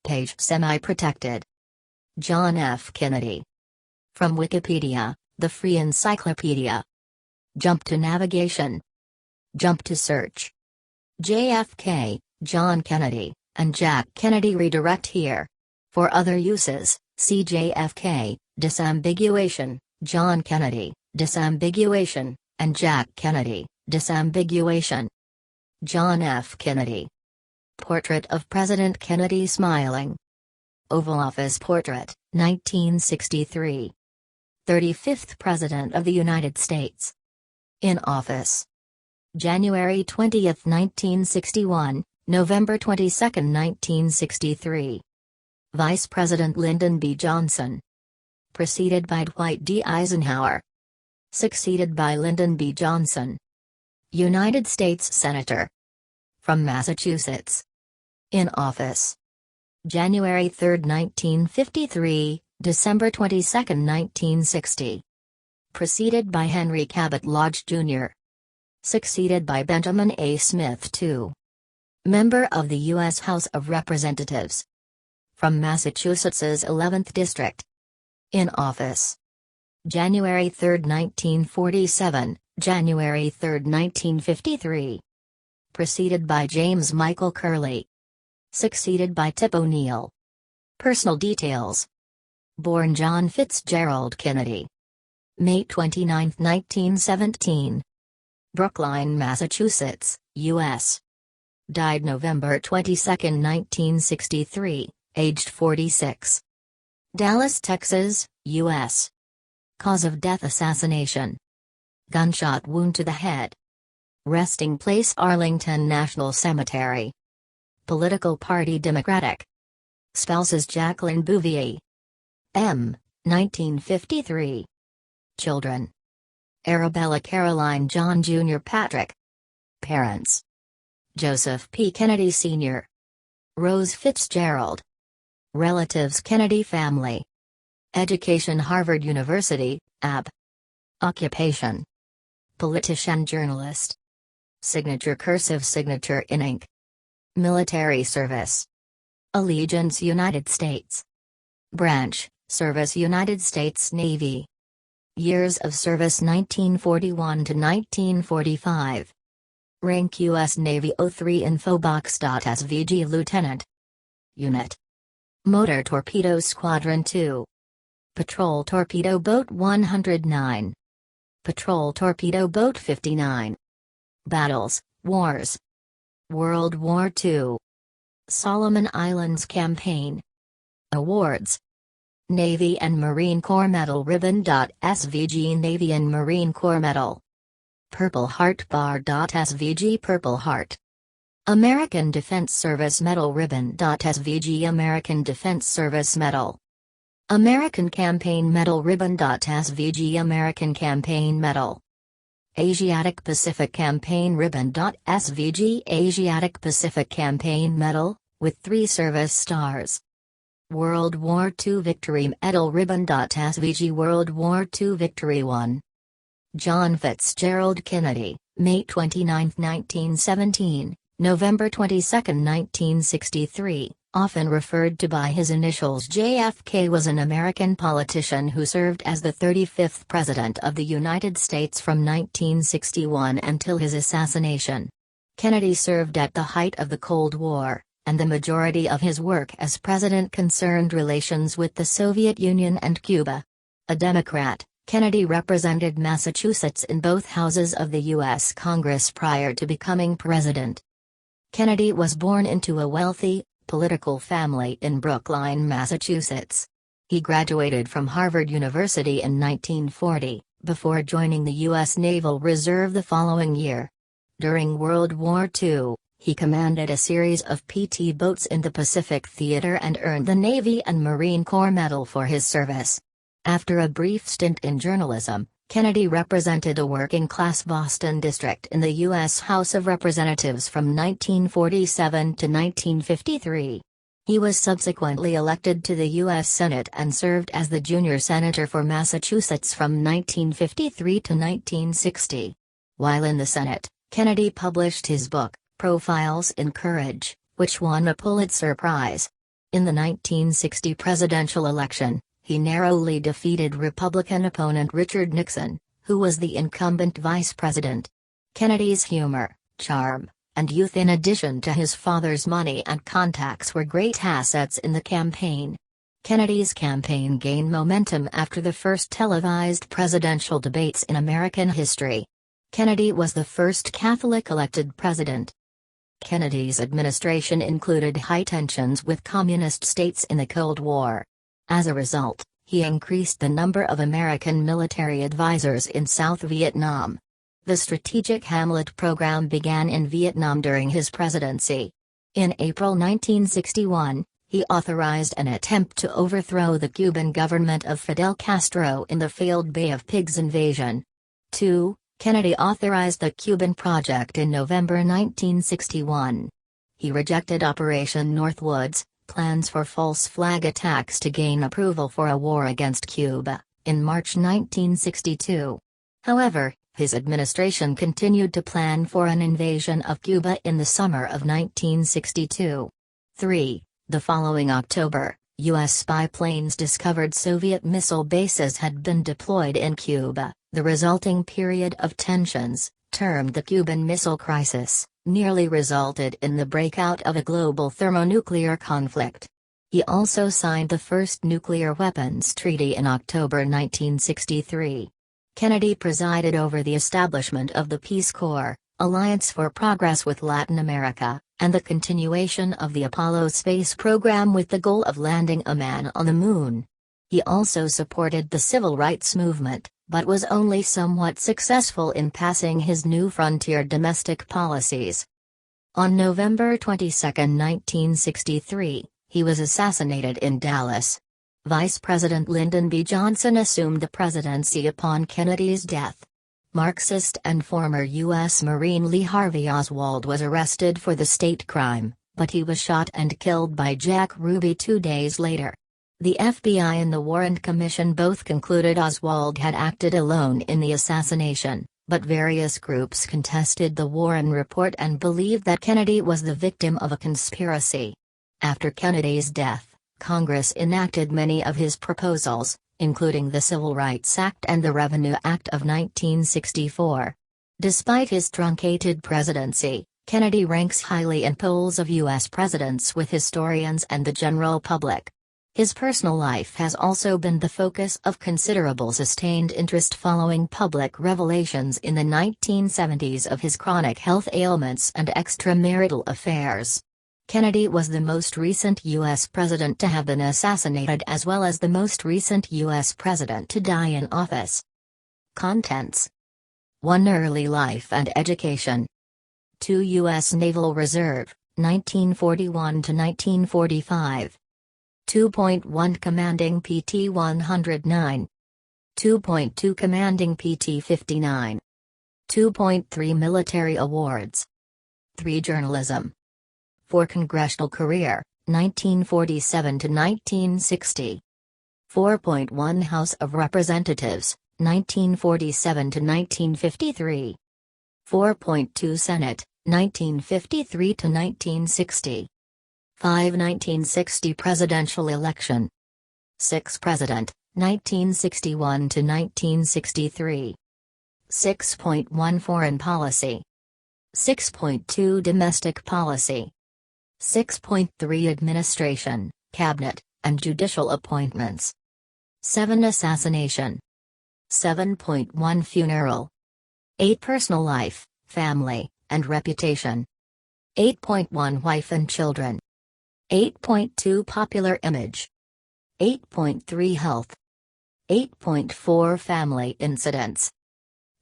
Page semi-protected. John F. Kennedy. From Wikipedia, the free encyclopedia. Jump to navigation. Jump to search. JFK, John Kennedy, and Jack Kennedy redirect here. For other uses, see JFK, disambiguation, John Kennedy, disambiguation, and Jack Kennedy, disambiguation. John F. Kennedy. Portrait of President Kennedy smiling. Oval Office portrait, 1963. 35th President of the United States. In office. January 20, 1961, November 22, 1963. Vice President Lyndon B. Johnson. Preceded by Dwight D. Eisenhower. Succeeded by Lyndon B. Johnson. United States Senator. From Massachusetts. In office. January 3, 1953, December 22, 1960. Preceded by Henry Cabot Lodge, Jr. Succeeded by Benjamin A. Smith, II. Member of the U.S. House of Representatives. From Massachusetts's 11th District. In office. January 3, 1947, January 3, 1953. Preceded by James Michael Curley. Succeeded by Tip O'Neill. Personal details. Born John Fitzgerald Kennedy. May 29, 1917. Brookline, Massachusetts, U.S. Died November 22, 1963, aged 46. Dallas, Texas, U.S. Cause of death: assassination. Gunshot wound to the head. Resting place: Arlington National Cemetery. Political party: Democratic. Spouses: Jacqueline Bouvier. M. 1953. Children: Arabella Caroline John Jr. Patrick. Parents: Joseph P. Kennedy Sr. Rose Fitzgerald. Relatives: Kennedy family. Education: Harvard University, AB. Occupation: politician, journalist. Signature: cursive signature in ink. Military service. Allegiance: United States. Branch: service, United States Navy. Years of service: 1941 to 1945. Rank: U.S. Navy 03 Infobox.SVG Lieutenant. Unit: Motor Torpedo Squadron 2. Patrol Torpedo Boat 109. Patrol Torpedo Boat 59. Battles, Wars. World War II. Solomon Islands Campaign. Awards. Navy and Marine Corps Medal Ribbon.SVG Navy and Marine Corps Medal. Purple Heart Bar.SVG Purple Heart. American Defense Service Medal Ribbon.SVG American Defense Service Medal. American Campaign Medal Ribbon.SVG American Campaign Medal. Asiatic Pacific Campaign Ribbon.SVG Asiatic Pacific Campaign Medal, with 3 service stars. World War II Victory Medal Ribbon.SVG World War II Victory 1. John Fitzgerald Kennedy, May 29, 1917, November 22, 1963, often referred to by his initials JFK, was an American politician who served as the 35th President of the United States from 1961 until his assassination. Kennedy served at the height of the Cold War, and the majority of his work as president concerned relations with the Soviet Union and Cuba. A Democrat, Kennedy represented Massachusetts in both houses of the U.S. Congress prior to becoming president. Kennedy was born into a wealthy, political family in Brookline, Massachusetts. He graduated from Harvard University in 1940, before joining the U.S. Naval Reserve the following year. During World War II, he commanded a series of PT boats in the Pacific Theater and earned the Navy and Marine Corps Medal for his service. After a brief stint in journalism, Kennedy represented a working-class Boston district in the U.S. House of Representatives from 1947 to 1953. He was subsequently elected to the U.S. Senate and served as the junior senator for Massachusetts from 1953 to 1960. While in the Senate, Kennedy published his book, Profiles in Courage, which won a Pulitzer Prize. In the 1960 presidential election, he narrowly defeated Republican opponent Richard Nixon, who was the incumbent vice president. Kennedy's humor, charm, and youth in addition to his father's money and contacts were great assets in the campaign. Kennedy's campaign gained momentum after the first televised presidential debates in American history. Kennedy was the first Catholic elected president. Kennedy's administration included high tensions with communist states in the Cold War. As a result, he increased the number of American military advisors in South Vietnam. The Strategic Hamlet program began in Vietnam during his presidency. In April 1961, he authorized an attempt to overthrow the Cuban government of Fidel Castro in the failed Bay of Pigs invasion. 2. Kennedy authorized the Cuban Project in November 1961. He rejected Operation Northwoods, plans for false flag attacks to gain approval for a war against Cuba, in March 1962. However, his administration continued to plan for an invasion of Cuba in the summer of 1962. 3. The following October, U.S. spy planes discovered Soviet missile bases had been deployed in Cuba. The resulting period of tensions, termed the Cuban Missile Crisis, nearly resulted in the breakout of a global thermonuclear conflict. He also signed the first nuclear weapons treaty in October 1963. Kennedy presided over the establishment of the Peace Corps, Alliance for Progress with Latin America, and the continuation of the Apollo space program with the goal of landing a man on the moon. He also supported the civil rights movement, but was only somewhat successful in passing his New Frontier domestic policies. On November 22, 1963, he was assassinated in Dallas. Vice President Lyndon B. Johnson assumed the presidency upon Kennedy's death. Marxist and former U.S. Marine Lee Harvey Oswald was arrested for the state crime, but he was shot and killed by Jack Ruby 2 days later. The FBI and the Warren Commission both concluded Oswald had acted alone in the assassination, but various groups contested the Warren report and believed that Kennedy was the victim of a conspiracy. After Kennedy's death, Congress enacted many of his proposals, including the Civil Rights Act and the Revenue Act of 1964. Despite his truncated presidency, Kennedy ranks highly in polls of U.S. presidents with historians and the general public. His personal life has also been the focus of considerable sustained interest following public revelations in the 1970s of his chronic health ailments and extramarital affairs. Kennedy was the most recent U.S. president to have been assassinated as well as the most recent U.S. president to die in office. Contents: 1. Early life and education. 2. U.S. Naval Reserve, 1941 to 1945. 2.1 Commanding PT 109. 2.2 Commanding PT 59. 2.3 Military Awards. 3. Journalism. 4. Congressional career, 1947 to 1960. 4.1 House of Representatives, 1947 to 1953. 4.2 Senate, 1953 to 1960. 5. 1960 presidential election. 6. President, 1961 to 1963. 6.1 Foreign policy. 6.2 Domestic policy. 6.3 Administration, Cabinet, and Judicial appointments. 7. Assassination. 7.1 Funeral. 8. Personal life, family, and reputation. 8.1 Wife and children. 8.2 Popular image. 8.3 Health. 8.4 Family incidents.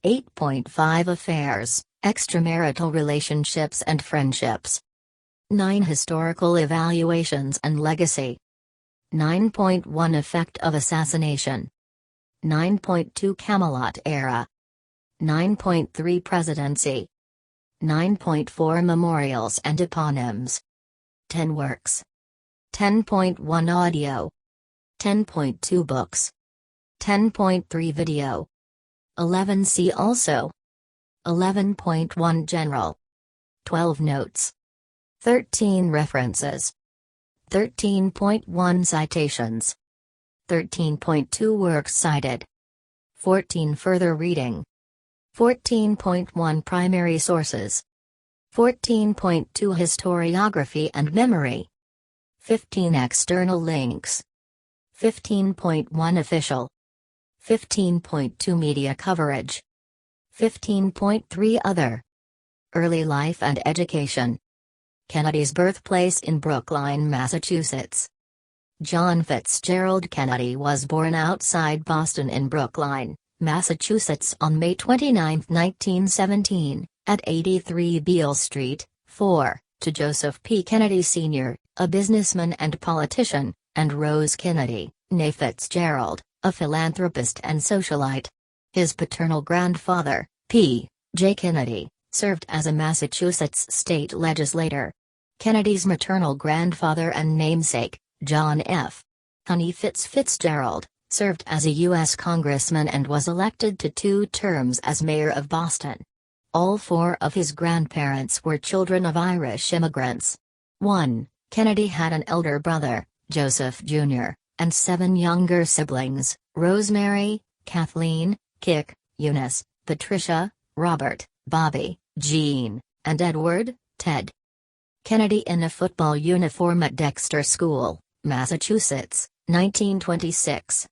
8.5 Affairs, extramarital relationships and friendships. 9. Historical evaluations and legacy. 9.1 Effect of assassination. 9.2 Camelot era. 9.3 Presidency. 9.4 Memorials and eponyms. 10 Works. 10.1 Audio. 10.2 Books. 10.3 Video. 11 See also. 11.1 General. 12 Notes. 13 References. 13.1 Citations. 13.2 Works cited. 14 Further reading. 14.1 Primary sources. 14.2 Historiography and memory. 15 External links. 15.1 Official. 15.2 Media coverage. 15.3 Other. Early life and education. Kennedy's birthplace in Brookline, Massachusetts. John Fitzgerald Kennedy was born outside Boston in Brookline, Massachusetts on May 29, 1917, at 83 Beale Street, 4, to Joseph P. Kennedy Sr., a businessman and politician, and Rose Kennedy, née Fitzgerald, a philanthropist and socialite. His paternal grandfather, P. J. Kennedy, served as a Massachusetts state legislator. Kennedy's maternal grandfather and namesake, John F. Honey Fitzgerald, served as a U.S. congressman and was elected to 2 terms as mayor of Boston. All 4 of his grandparents were children of Irish immigrants. 1. Kennedy had an elder brother, Joseph Jr., and 7 younger siblings, Rosemary, Kathleen, Kik, Eunice, Patricia, Robert, Bobby, Jean, and Edward, Ted. Kennedy in a football uniform at Dexter School, Massachusetts, 1926.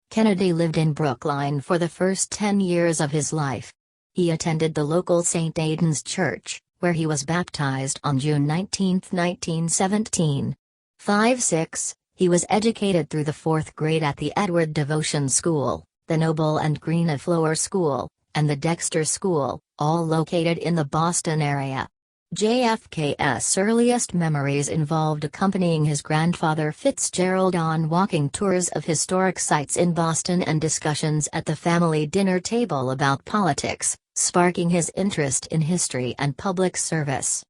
Kennedy lived in Brookline for the first 10 years of his life. He attended the local St. Aidan's Church, where he was baptized on June 19, 1917. 5-6, he was educated through the 4th grade at the Edward Devotion School, the Noble and Greenaflower School, and the Dexter School, all located in the Boston area. JFK's earliest memories involved accompanying his grandfather Fitzgerald on walking tours of historic sites in Boston and discussions at the family dinner table about politics, sparking his interest in history and public service.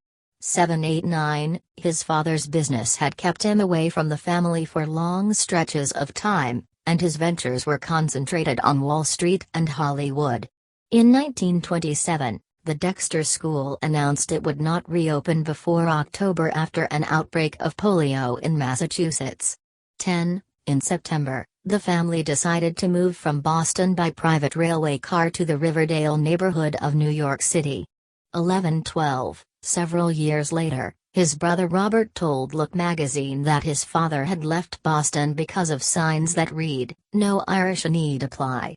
7-8-9, his father's business had kept him away from the family for long stretches of time, and his ventures were concentrated on Wall Street and Hollywood. In 1927, the Dexter School announced it would not reopen before October after an outbreak of polio in Massachusetts. 10. In September, the family decided to move from Boston by private railway car to the Riverdale neighborhood of New York City. 11-12, several years later, his brother Robert told Look magazine that his father had left Boston because of signs that read, "No Irish need apply."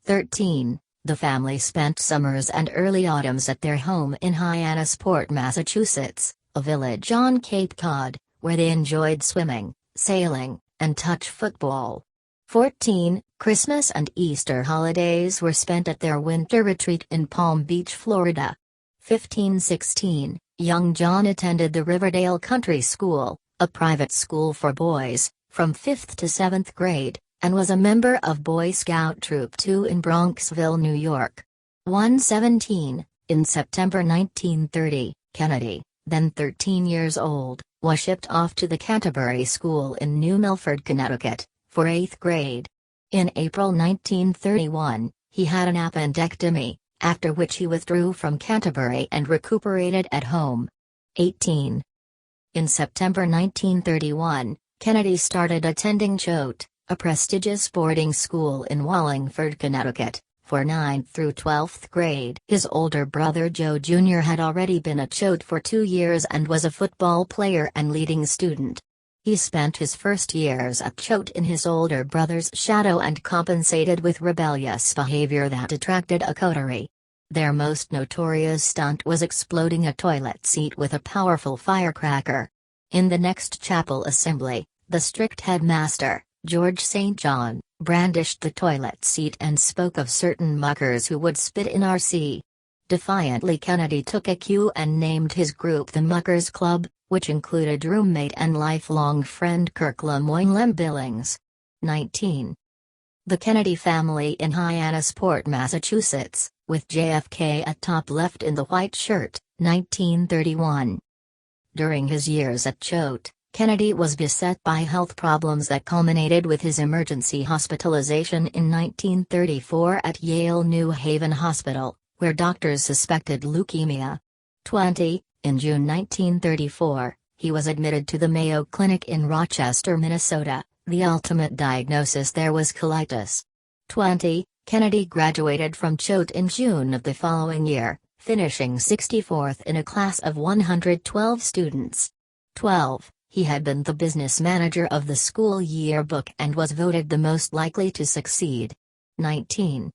13. The family spent summers and early autumns at their home in Hyannisport, Massachusetts, a village on Cape Cod, where they enjoyed swimming, sailing, and touch football. 14. Christmas and Easter holidays were spent at their winter retreat in Palm Beach, Florida. 15-16, young John attended the Riverdale Country School, a private school for boys, from 5th to 7th grade, and was a member of Boy Scout Troop 2 in Bronxville, New York. 1-17, in September 1930, Kennedy, then 13 years old, was shipped off to the Canterbury School in New Milford, Connecticut, for 8th grade. In April 1931, he had an appendectomy, after which he withdrew from Canterbury and recuperated at home. 18. In September 1931, Kennedy started attending Choate, a prestigious boarding school in Wallingford, Connecticut, for 9th through 12th grade. His older brother Joe Jr. had already been at Choate for 2 years and was a football player and leading student. He spent his first years at Choate in his older brother's shadow and compensated with rebellious behavior that attracted a coterie. Their most notorious stunt was exploding a toilet seat with a powerful firecracker. In the next chapel assembly, the strict headmaster, George St. John, brandished the toilet seat and spoke of certain muckers who would spit in our sea. Defiantly, Kennedy took a cue and named his group the Muckers Club, which included roommate and lifelong friend Kirk Lemoyne Billings. 19. The Kennedy family in Hyannisport, Massachusetts, with JFK at top left in the white shirt, 1931. During his years at Choate, Kennedy was beset by health problems that culminated with his emergency hospitalization in 1934 at Yale New Haven Hospital, where doctors suspected leukemia. 20. In June 1934, He was admitted to the Mayo Clinic in Rochester, Minnesota. The ultimate diagnosis there was colitis. 20. Kennedy graduated from Choate in June of the following year, finishing 64th in a class of 112 students. 12. He had been the business manager of the school yearbook and was voted the most likely to succeed. 19.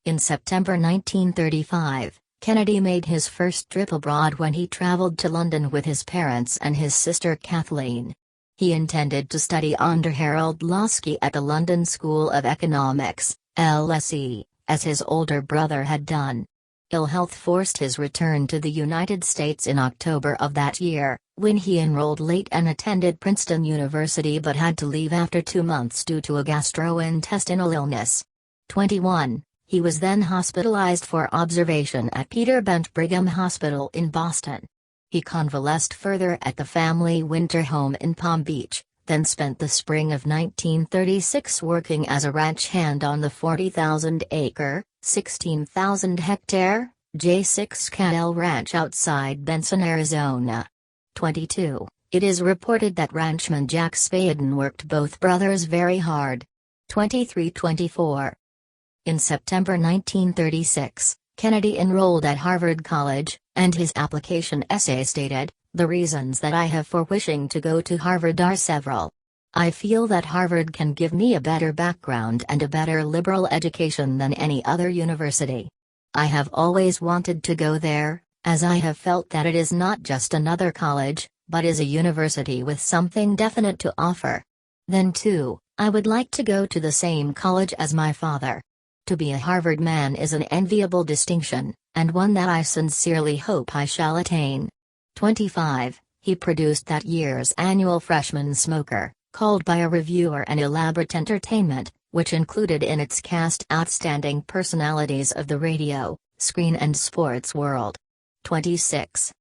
In September 1935, Kennedy made his first trip abroad when he traveled to London with his parents and his sister Kathleen. He intended to study under Harold Laski at the London School of Economics, LSE, as his older brother had done. Ill health forced his return to the United States in October of that year, when he enrolled late and attended Princeton University but had to leave after 2 months due to a gastrointestinal illness. 21. He was then hospitalized for observation at Peter Bent Brigham Hospital in Boston. He convalesced further at the family winter home in Palm Beach, then spent the spring of 1936 working as a ranch hand on the 40,000-acre, 16,000-hectare, J6 Cadell Ranch outside Benson, Arizona. 22. It is reported that ranchman Jack Spaden worked both brothers very hard. 23-24. In September 1936, Kennedy enrolled at Harvard College, and his application essay stated, "The reasons that I have for wishing to go to Harvard are several. I feel that Harvard can give me a better background and a better liberal education than any other university. I have always wanted to go there, as I have felt that it is not just another college, but is a university with something definite to offer. Then too, I would like to go to the same college as my father. To be a Harvard man is an enviable distinction, and one that I sincerely hope I shall attain." 25. He produced that year's annual Freshman Smoker, called by a reviewer an elaborate entertainment, which included in its cast outstanding personalities of the radio, screen and sports world. 26.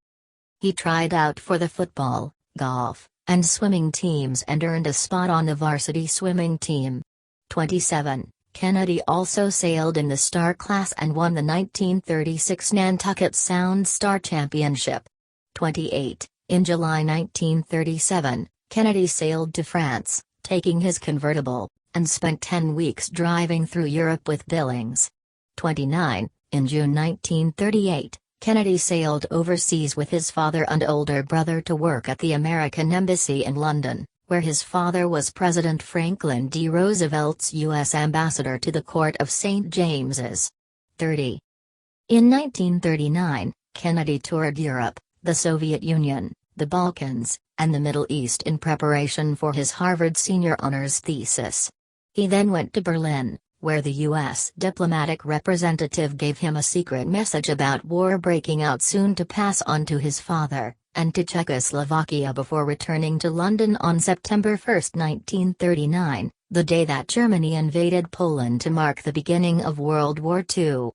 He tried out for the football, golf, and swimming teams and earned a spot on the varsity swimming team. 27. Kennedy also sailed in the Star class and won the 1936 Nantucket Sound Star Championship. 28. In July 1937, Kennedy sailed to France, taking his convertible, and spent 10 weeks driving through Europe with Billings. 29. In June 1938, Kennedy sailed overseas with his father and older brother to work at the American Embassy in London, where his father was President Franklin D. Roosevelt's U.S. ambassador to the Court of St. James's. 30. In 1939, Kennedy toured Europe, the Soviet Union, the Balkans, and the Middle East in preparation for his Harvard senior honors thesis. He then went to Berlin, where the U.S. diplomatic representative gave him a secret message about war breaking out soon to pass on to his father, and to Czechoslovakia before returning to London on September 1, 1939, the day that Germany invaded Poland to mark the beginning of World War II.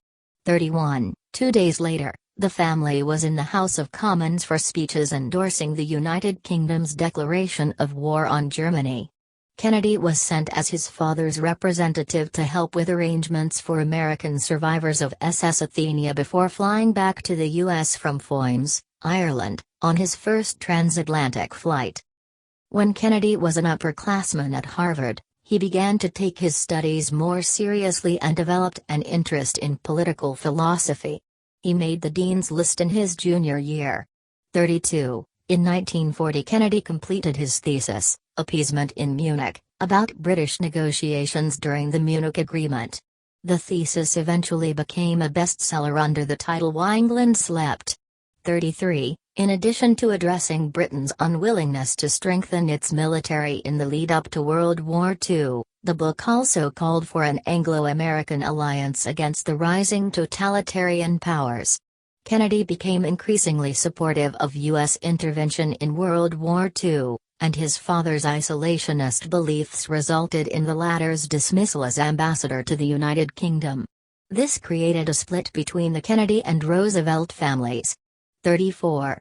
31. 2 days later, the family was in the House of Commons for speeches endorsing the United Kingdom's declaration of war on Germany. Kennedy was sent as his father's representative to help with arrangements for American survivors of SS Athenia before flying back to the U.S. from Foynes, Ireland, on his first transatlantic flight. When Kennedy was an upperclassman at Harvard, he began to take his studies more seriously and developed an interest in political philosophy. He made the dean's list in his junior year. 32. In 1940, Kennedy completed his thesis, Appeasement in Munich, about British negotiations during the Munich Agreement. The thesis eventually became a bestseller under the title Why England Slept. 33. In addition to addressing Britain's unwillingness to strengthen its military in the lead-up to World War II, the book also called for an Anglo-American alliance against the rising totalitarian powers. Kennedy became increasingly supportive of U.S. intervention in World War II, and his father's isolationist beliefs resulted in the latter's dismissal as ambassador to the United Kingdom. This created a split between the Kennedy and Roosevelt families. 34.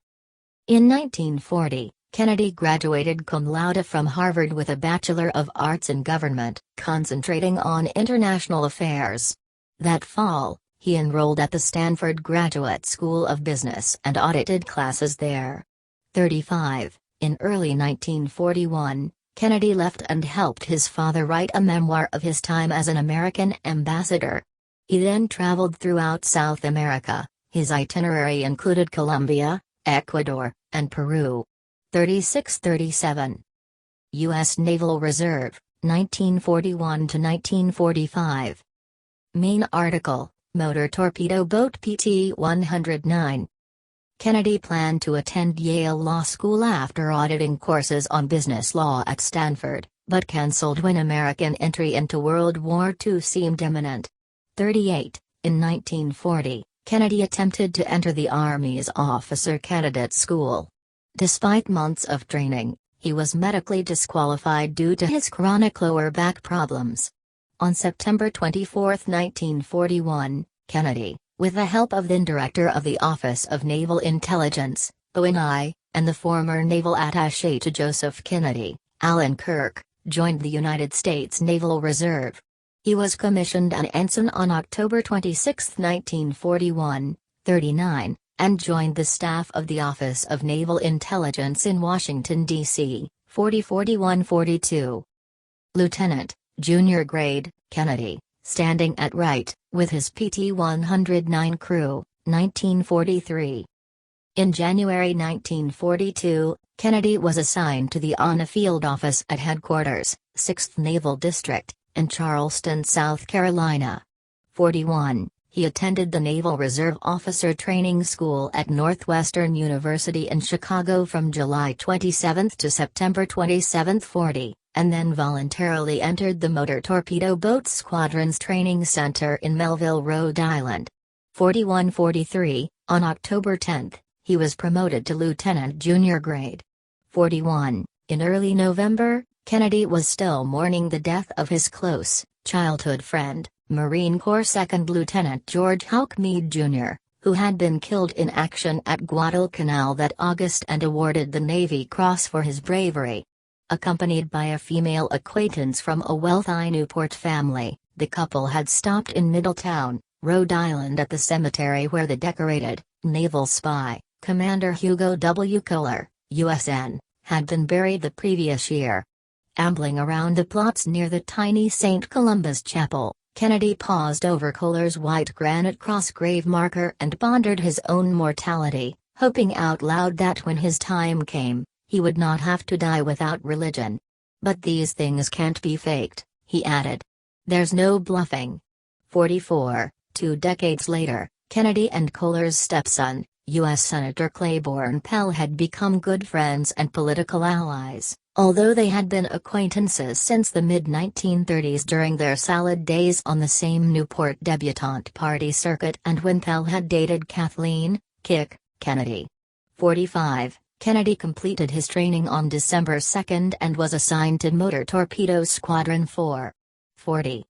In 1940, Kennedy graduated cum laude from Harvard with a Bachelor of Arts in Government, concentrating on international affairs. That fall, he enrolled at the Stanford Graduate School of Business and audited classes there. 35. In early 1941, Kennedy left and helped his father write a memoir of his time as an American ambassador. He then traveled throughout South America. His itinerary included Colombia, Ecuador, and Peru. 36-37. U.S. Naval Reserve, 1941 to 1945. Main article: Motor Torpedo Boat PT-109. Kennedy planned to attend Yale Law School after auditing courses on business law at Stanford, but cancelled when American entry into World War II seemed imminent. 38. In 1940, Kennedy attempted to enter the Army's Officer Candidate School. Despite months of training, he was medically disqualified due to his chronic lower back problems. On September 24, 1941, Kennedy, with the help of then Director of the Office of Naval Intelligence, ONI, and the former naval attaché to Joseph Kennedy, Alan Kirk, joined the United States Naval Reserve. He was commissioned an ensign on October 26, 1941, 39, and joined the staff of the Office of Naval Intelligence in Washington, D.C., 40-41-42. Lieutenant, junior grade, Kennedy, standing at right, with his PT-109 crew, 1943. In January 1942, Kennedy was assigned to the ANA Field Office at Headquarters, 6th Naval District, in Charleston, South Carolina. 41. He attended the Naval Reserve Officer Training School at Northwestern University in Chicago from July 27 to September 27, 40, and then voluntarily entered the Motor Torpedo Boat Squadron's Training Center in Melville, Rhode Island. 41-43, on October 10, he was promoted to lieutenant junior grade. 41. In early November, Kennedy was still mourning the death of his close, childhood friend, Marine Corps Second Lieutenant George Houck Meade Jr., who had been killed in action at Guadalcanal that August and awarded the Navy Cross for his bravery. Accompanied by a female acquaintance from a wealthy Newport family, the couple had stopped in Middletown, Rhode Island at the cemetery where the decorated, naval spy, Commander Hugo W. Kohler, USN, had been buried the previous year. Ambling around the plots near the tiny St. Columba's Chapel, Kennedy paused over Kohler's white granite cross grave marker and pondered his own mortality, hoping out loud that when his time came, he would not have to die without religion. But these things can't be faked, he added. There's no bluffing. 44. 2 decades later, Kennedy and Kohler's stepson, U.S. Senator Claiborne Pell, had become good friends and political allies, although they had been acquaintances since the mid-1930s during their salad days on the same Newport debutante party circuit and when Pell had dated Kathleen Kick Kennedy. 45. Kennedy completed his training on December 2 and was assigned to Motor Torpedo Squadron 4. 40.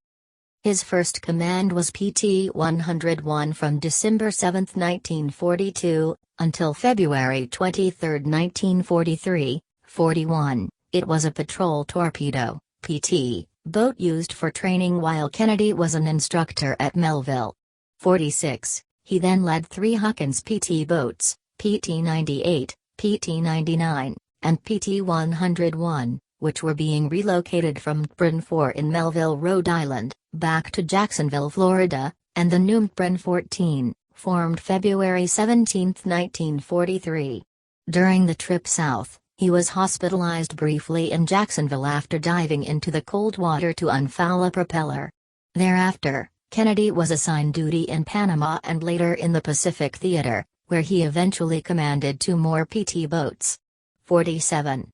His first command was PT-101 from December 7, 1942, until February 23, 1943. 41. It was a patrol torpedo (PT) boat used for training while Kennedy was an instructor at Melville. 46. He then led 3 Hawkins PT boats, PT-98, PT-99, and PT-101, which were being relocated from Bryn 4 in Melville, Rhode Island, back to Jacksonville, Florida, and the new Bryn 14, formed February 17, 1943. During the trip south, he was hospitalized briefly in Jacksonville after diving into the cold water to unfoul a propeller. Thereafter, Kennedy was assigned duty in Panama and later in the Pacific Theater, where he eventually commanded 2 more PT boats. 47.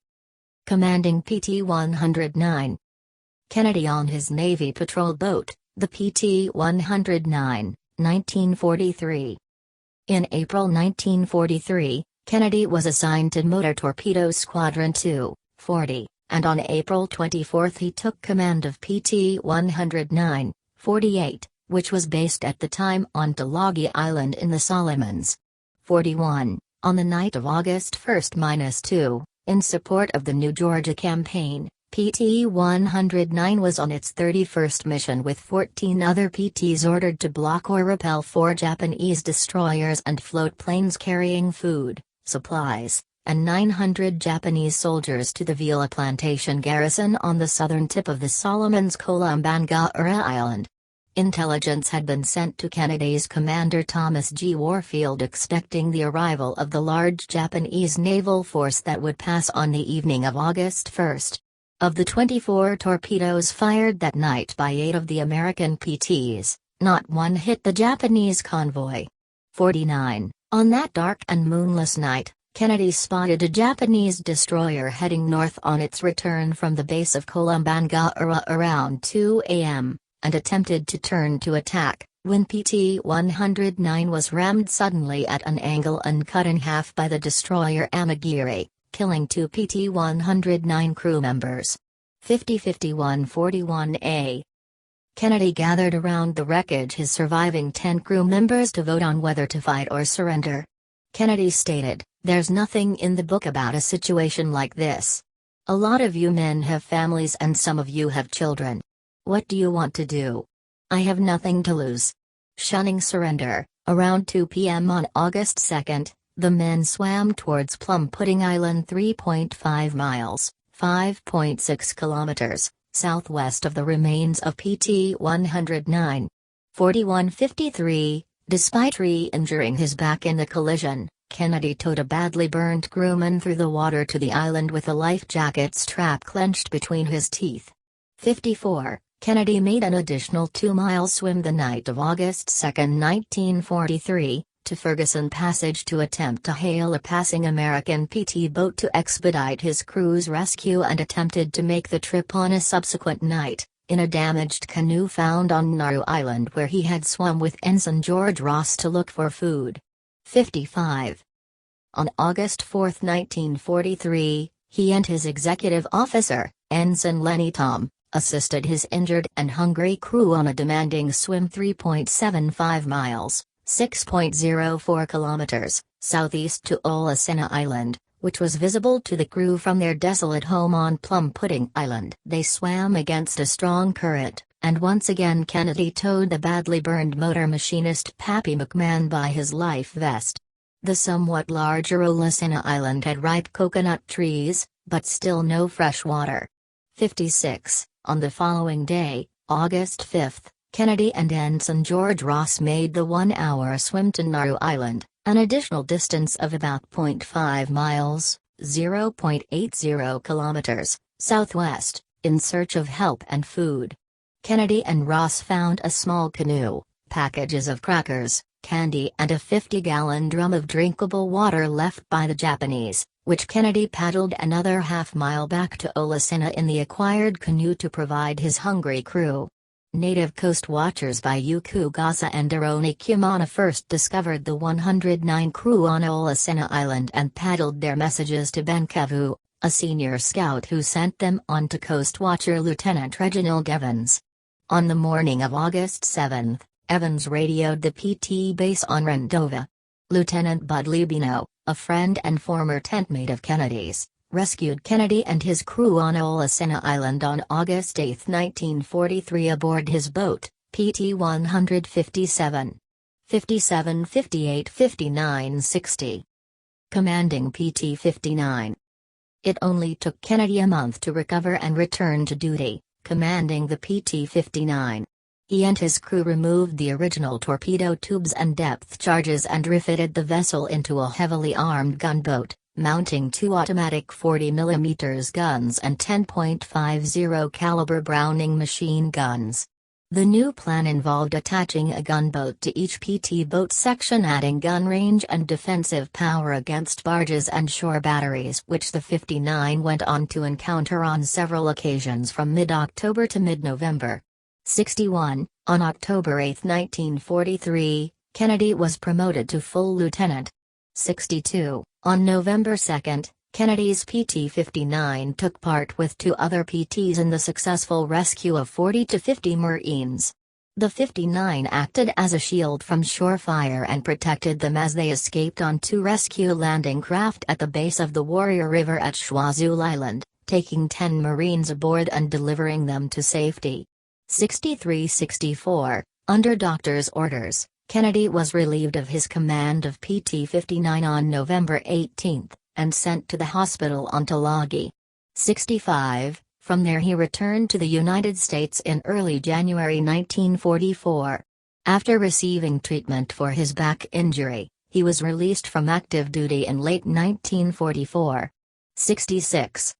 Commanding PT-109. Kennedy on his Navy patrol boat, the PT-109, 1943. In April 1943, Kennedy was assigned to Motor Torpedo Squadron 2, 40, and on April 24 he took command of PT-109, 48, which was based at the time on Tulagi Island in the Solomons. 41. On the night of August 1-2, in support of the New Georgia Campaign, PT-109 was on its 31st mission with 14 other PTs ordered to block or repel 4 Japanese destroyers and float planes carrying food, supplies, and 900 Japanese soldiers to the Vila Plantation garrison on the southern tip of the Solomons Columbangaura Island. Intelligence had been sent to Kennedy's commander Thomas G. Warfield expecting the arrival of the large Japanese naval force that would pass on the evening of August 1. Of the 24 torpedoes fired that night by 8 of the American PTs, not one hit the Japanese convoy. 49. On that dark and moonless night, Kennedy spotted a Japanese destroyer heading north on its return from the base of Columbangaura around 2 a.m. and attempted to turn to attack, when PT-109 was rammed suddenly at an angle and cut in half by the destroyer Amagiri, killing 2 PT-109 crew members. 50-51-41A. Kennedy gathered around the wreckage his surviving 10 crew members to vote on whether to fight or surrender. Kennedy stated, "There's nothing in the book about a situation like this. A lot of you men have families and some of you have children. What do you want to do? I have nothing to lose." Shunning surrender, around 2 p.m. on August 2, the men swam towards Plum Pudding Island 3.5 miles, 5.6 kilometers, southwest of the remains of PT-109. 41-53, despite re-injuring his back in the collision, Kennedy towed a badly burned crewman through the water to the island with a life jacket strap clenched between his teeth. 54. Kennedy made an additional 2-mile swim the night of August 2, 1943, to Ferguson Passage to attempt to hail a passing American PT boat to expedite his crew's rescue and attempted to make the trip on a subsequent night, in a damaged canoe found on Nauru Island where he had swum with Ensign George Ross to look for food. 55. On August 4, 1943, he and his executive officer, Ensign Lenny Tom, assisted his injured and hungry crew on a demanding swim 3.75 miles, 6.04 kilometers, southeast to Olasena Island, which was visible to the crew from their desolate home on Plum Pudding Island. They swam against a strong current, and once again Kennedy towed the badly burned motor machinist Pappy McMahon by his life vest. The somewhat larger Olasena Island had ripe coconut trees, but still no fresh water. 56. On the following day, August 5, Kennedy and Ensign George Ross made the 1-hour swim to Nauru Island, an additional distance of about 0.5 miles, 0.80 kilometers, southwest, in search of help and food. Kennedy and Ross found a small canoe, packages of crackers, candy and a 50-gallon drum of drinkable water left by the Japanese, which Kennedy paddled another half-mile back to Olasena in the acquired canoe to provide his hungry crew. Native coast watchers by Yuku Gasa and Aroni Kumana first discovered the 109 crew on Olasena Island and paddled their messages to Ben Kevu, a senior scout who sent them on to Coast Watcher Lieutenant Reginald Evans. On the morning of August 7, Evans radioed the PT base on Rendova. Lieutenant Bud Libino, a friend and former tentmate of Kennedy's, rescued Kennedy and his crew on Olasena Island on August 8, 1943 aboard his boat, PT-157. 57, 58, 59, 60. Commanding PT-59. It only took Kennedy a month to recover and return to duty, commanding the PT-59. He and his crew removed the original torpedo tubes and depth charges and refitted the vessel into a heavily armed gunboat, mounting 2 automatic 40mm guns and 10.50 caliber Browning machine guns. The new plan involved attaching a gunboat to each PT boat section, adding gun range and defensive power against barges and shore batteries, which the 59 went on to encounter on several occasions from mid-October to mid-November. 61. On October 8, 1943, Kennedy was promoted to full lieutenant. 62. On November 2, Kennedy's PT-59 took part with 2 other PTs in the successful rescue of 40 to 50 Marines. The 59 acted as a shield from shore fire and protected them as they escaped on 2 rescue landing craft at the base of the Warrior River at Schwazul Island, taking 10 Marines aboard and delivering them to safety. 63-64, under doctor's orders, Kennedy was relieved of his command of PT-59 on November 18, and sent to the hospital on Tulagi. 65, from there he returned to the United States in early January 1944. After receiving treatment for his back injury, he was released from active duty in late 1944. 66.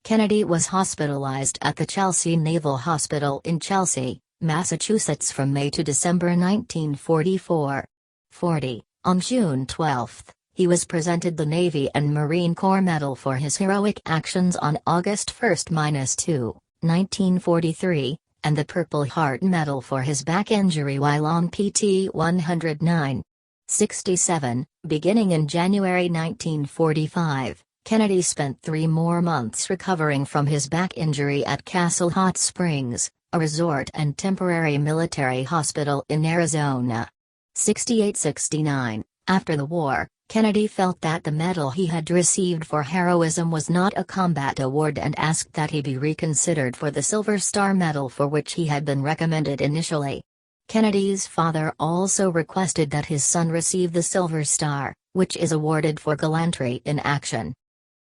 Kennedy was hospitalized at the Chelsea Naval Hospital in Chelsea, Massachusetts from May to December 1944. 40. On June 12, he was presented the Navy and Marine Corps Medal for his heroic actions on August 1-2, 1943, and the Purple Heart Medal for his back injury while on PT 109. 67. Beginning in January 1945, Kennedy spent 3 more months recovering from his back injury at Castle Hot Springs, a resort and temporary military hospital in Arizona. 68-69. After the war, Kennedy felt that the medal he had received for heroism was not a combat award and asked that he be reconsidered for the Silver Star Medal for which he had been recommended initially. Kennedy's father also requested that his son receive the Silver Star, which is awarded for gallantry in action.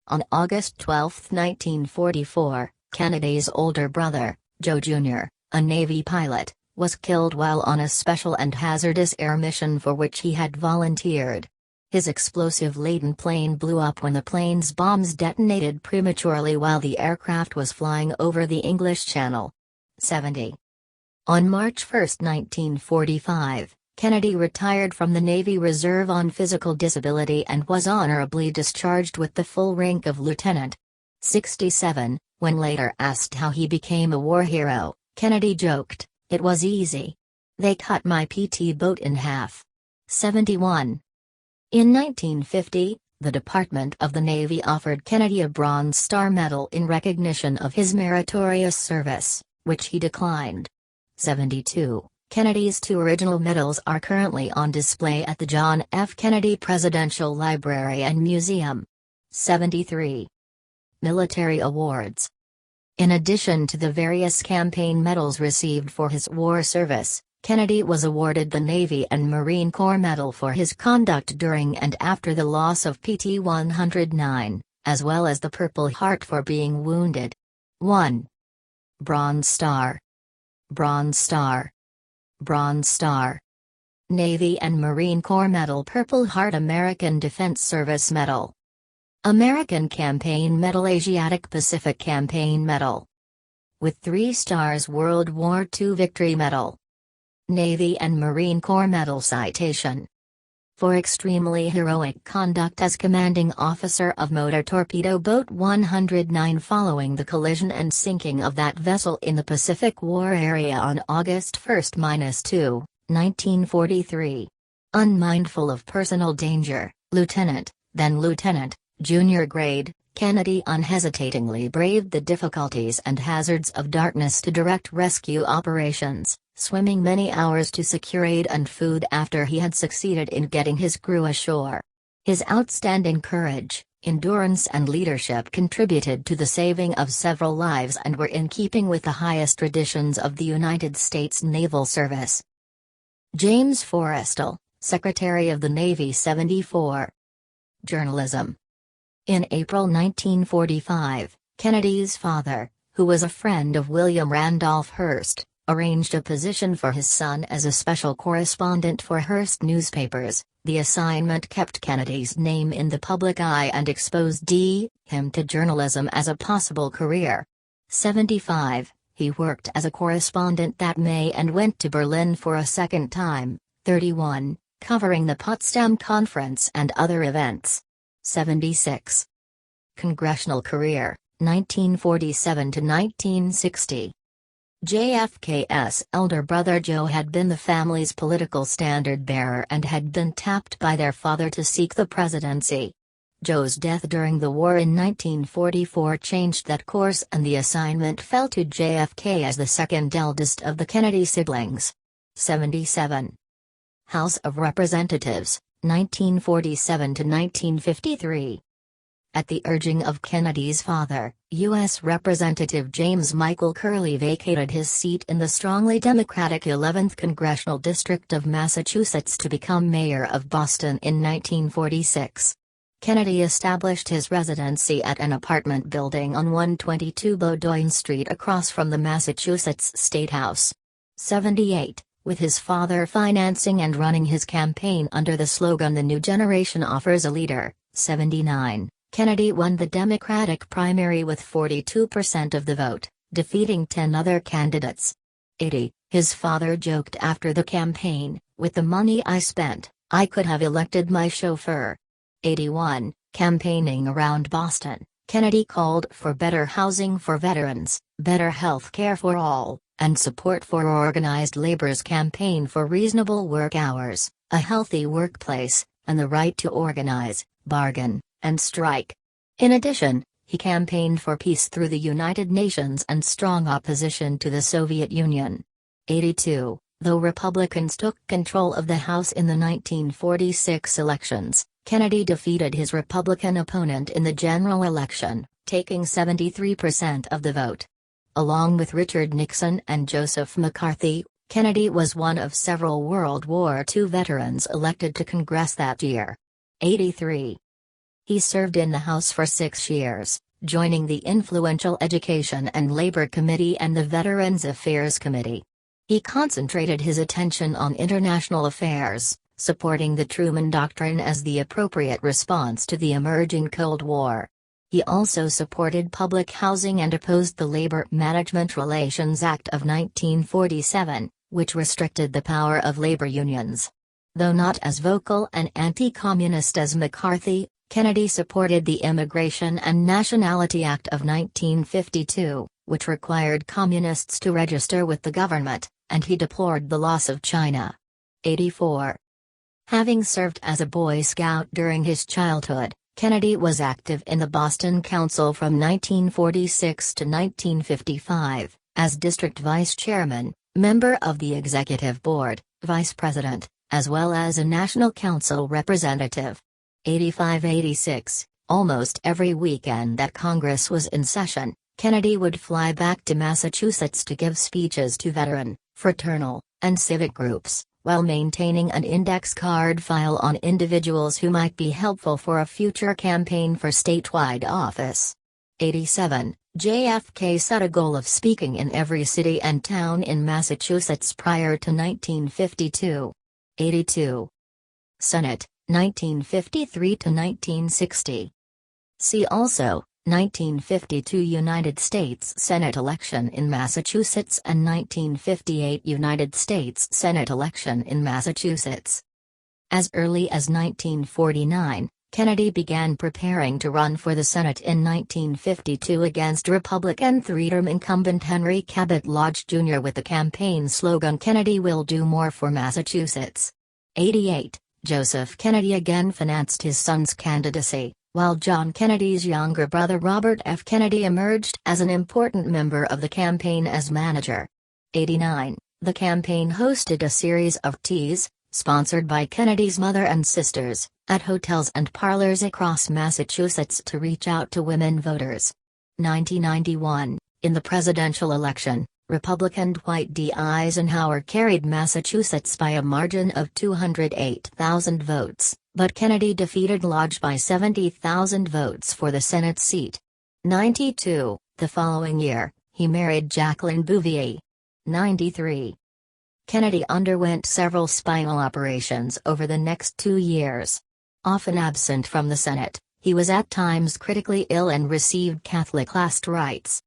On August 12, 1944, Kennedy's older brother, Joe Jr., a Navy pilot, was killed while on a special and hazardous air mission for which he had volunteered. His explosive-laden plane blew up when the plane's bombs detonated prematurely while the aircraft was flying over the English Channel. 70. On March 1, 1945, Kennedy retired from the Navy Reserve on physical disability and was honorably discharged with the full rank of lieutenant. 67. When later asked how he became a war hero, Kennedy joked, "It was easy. They cut my PT boat in half." 71. In 1950, the Department of the Navy offered Kennedy a Bronze Star Medal in recognition of his meritorious service, which he declined. 72. Kennedy's 2 original medals are currently on display at the John F. Kennedy Presidential Library and Museum. 73. Military awards. In addition to the various campaign medals received for his war service, Kennedy was awarded the Navy and Marine Corps Medal for his conduct during and after the loss of PT 109, as well as the Purple Heart for being wounded. 1. Bronze Star. Bronze Star. Bronze Star. Navy and Marine Corps Medal. Purple Heart. American Defense Service Medal. American Campaign Medal. Asiatic Pacific Campaign Medal. With 3 stars. World War II Victory Medal. Navy and Marine Corps Medal. Citation. For extremely heroic conduct as commanding officer of Motor Torpedo Boat 109 following the collision and sinking of that vessel in the Pacific War area on August 1-2, 1943. Unmindful of personal danger, Lieutenant, then Lieutenant, junior grade, Kennedy unhesitatingly braved the difficulties and hazards of darkness to direct rescue operations, swimming many hours to secure aid and food after he had succeeded in getting his crew ashore. His outstanding courage, endurance and leadership contributed to the saving of several lives and were in keeping with the highest traditions of the United States Naval Service. James Forrestal, Secretary of the Navy. 74. Journalism. In April 1945, Kennedy's father, who was a friend of William Randolph Hearst, arranged a position for his son as a special correspondent for Hearst newspapers. The assignment kept Kennedy's name in the public eye and exposed him to journalism as a possible career. 75. He worked as a correspondent that May and went to Berlin for a second time. 31. Covering the Potsdam Conference and other events. 76. Congressional career, 1947 to 1960. JFK's elder brother Joe had been the family's political standard-bearer and had been tapped by their father to seek the presidency. Joe's death during the war in 1944 changed that course and the assignment fell to JFK as the second eldest of the Kennedy siblings. 77. House of Representatives, 1947 to 1953. At the urging of Kennedy's father, U.S. Representative James Michael Curley vacated his seat in the strongly Democratic 11th Congressional District of Massachusetts to become mayor of Boston in 1946. Kennedy established his residency at an apartment building on 122 Bowdoin Street across from the Massachusetts State House. 78, with his father financing and running his campaign under the slogan "The New Generation Offers a Leader." 79, Kennedy won the Democratic primary with 42% of the vote, defeating 10 other candidates. 80, his father joked after the campaign, "With the money I spent, I could have elected my chauffeur." 81, campaigning around Boston, Kennedy called for better housing for veterans, better health care for all, and support for organized labor's campaign for reasonable work hours, a healthy workplace, and the right to organize, bargain, and strike. In addition, he campaigned for peace through the United Nations and strong opposition to the Soviet Union. 82, though Republicans took control of the House in the 1946 elections, Kennedy defeated his Republican opponent in the general election, taking 73% of the vote. Along with Richard Nixon and Joseph McCarthy, Kennedy was one of several World War II veterans elected to Congress that year. 83. He served in the House for 6 years, joining the influential Education and Labor Committee and the Veterans Affairs Committee. He concentrated his attention on international affairs, supporting the Truman Doctrine as the appropriate response to the emerging Cold War. He also supported public housing and opposed the Labor Management Relations Act of 1947, which restricted the power of labor unions. Though not as vocal and anti-communist as McCarthy, Kennedy supported the Immigration and Nationality Act of 1952, which required communists to register with the government, and he deplored the loss of China. 84. Having served as a Boy Scout during his childhood, Kennedy was active in the Boston Council from 1946 to 1955, as district vice chairman, member of the executive board, vice president, as well as a national council representative. 85-86, almost every weekend that Congress was in session, Kennedy would fly back to Massachusetts to give speeches to veteran, fraternal, and civic groups, while maintaining an index card file on individuals who might be helpful for a future campaign for statewide office. 87, JFK set a goal of speaking in every city and town in Massachusetts prior to 1952. 82. Senate, 1953 to 1960. See also, 1952 United States Senate election in Massachusetts and 1958 United States Senate election in Massachusetts. As early as 1949, Kennedy began preparing to run for the Senate in 1952 against Republican three-term incumbent Henry Cabot Lodge Jr. with the campaign slogan "Kennedy will do more for Massachusetts." 88, Joseph Kennedy again financed his son's candidacy, while John Kennedy's younger brother Robert F. Kennedy emerged as an important member of the campaign as manager. 89, the campaign hosted a series of teas, sponsored by Kennedy's mother and sisters, at hotels and parlors across Massachusetts to reach out to women voters. 1991, in the presidential election, Republican Dwight D. Eisenhower carried Massachusetts by a margin of 208,000 votes, but Kennedy defeated Lodge by 70,000 votes for the Senate seat. 92, the following year, he married Jacqueline Bouvier. 93. Kennedy underwent several spinal operations over the next 2 years. Often absent from the Senate, he was at times critically ill and received Catholic last rites.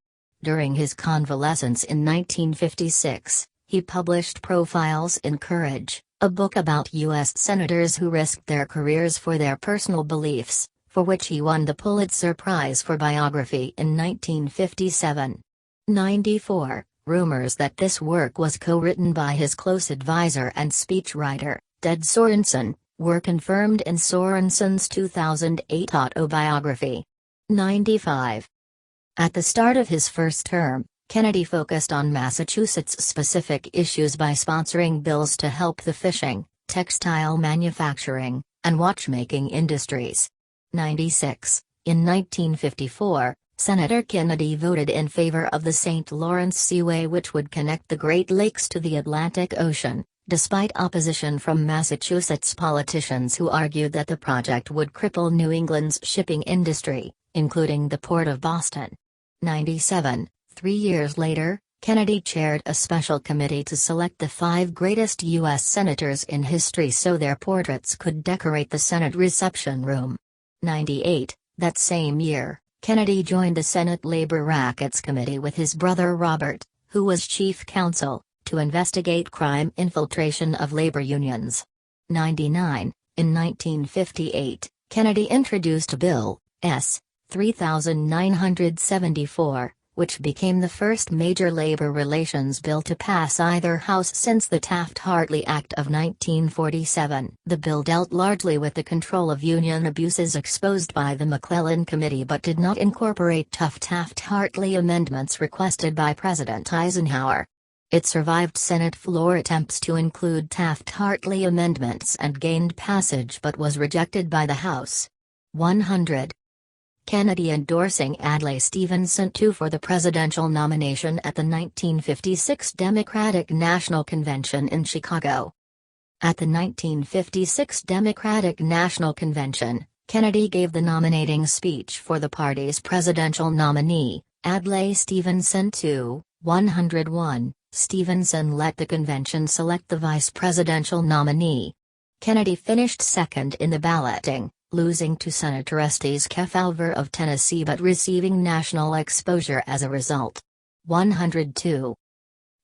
During his convalescence in 1956, he published Profiles in Courage, a book about U.S. senators who risked their careers for their personal beliefs, for which he won the Pulitzer Prize for Biography in 1957. 94. Rumors that this work was co-written by his close advisor and speechwriter, Ted Sorensen, were confirmed in Sorensen's 2008 autobiography. 95. At the start of his first term, Kennedy focused on Massachusetts-specific issues by sponsoring bills to help the fishing, textile manufacturing, and watchmaking industries. 96. In 1954, Senator Kennedy voted in favor of the St. Lawrence Seaway, which would connect the Great Lakes to the Atlantic Ocean, Despite opposition from Massachusetts politicians who argued that the project would cripple New England's shipping industry, including the Port of Boston. 97, 3 years later, Kennedy chaired a special committee to select the 5 greatest U.S. senators in history so their portraits could decorate the Senate reception room. 98, that same year, Kennedy joined the Senate Labor Rackets Committee with his brother Robert, who was chief counsel, to investigate crime infiltration of labor unions. 99, in 1958, Kennedy introduced Bill S. 3974, which became the first major labor relations bill to pass either house since the Taft-Hartley Act of 1947. The bill dealt largely with the control of union abuses exposed by the McClellan Committee but did not incorporate tough Taft-Hartley amendments requested by President Eisenhower. It survived Senate floor attempts to include Taft-Hartley amendments and gained passage but was rejected by the House. 100. Kennedy endorsing Adlai Stevenson II for the presidential nomination at the 1956 Democratic National Convention in Chicago. At the 1956 Democratic National Convention, Kennedy gave the nominating speech for the party's presidential nominee, Adlai Stevenson II. 101. Stevenson let the convention select the vice presidential nominee. Kennedy finished second in the balloting, losing to Senator Estes Kefauver of Tennessee but receiving national exposure as a result. 102.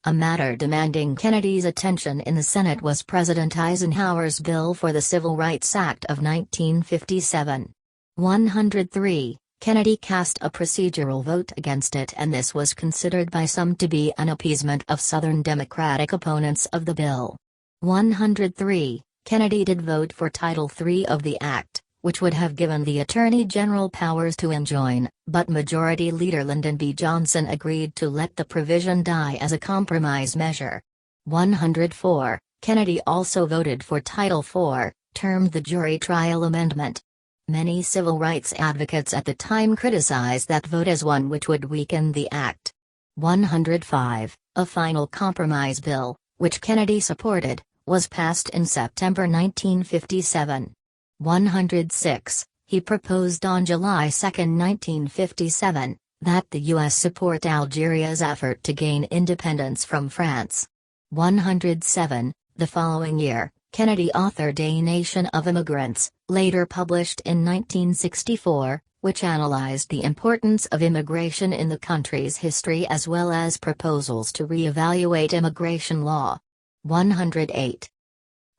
A matter demanding Kennedy's attention in the Senate was President Eisenhower's bill for the Civil Rights Act of 1957. 103. Kennedy cast a procedural vote against it, and this was considered by some to be an appeasement of Southern Democratic opponents of the bill. 103. Kennedy did vote for Title III of the Act, which would have given the Attorney General powers to enjoin, but Majority Leader Lyndon B. Johnson agreed to let the provision die as a compromise measure. 104. Kennedy also voted for Title IV, termed the Jury Trial Amendment. Many civil rights advocates at the time criticized that vote as one which would weaken the act. 105. A final compromise bill, which Kennedy supported, was passed in September 1957. 106. He proposed on July 2, 1957, that the U.S. support Algeria's effort to gain independence from France. 107. The following year, Kennedy authored A Nation of Immigrants, later published in 1964, which analyzed the importance of immigration in the country's history as well as proposals to re-evaluate immigration law. 108.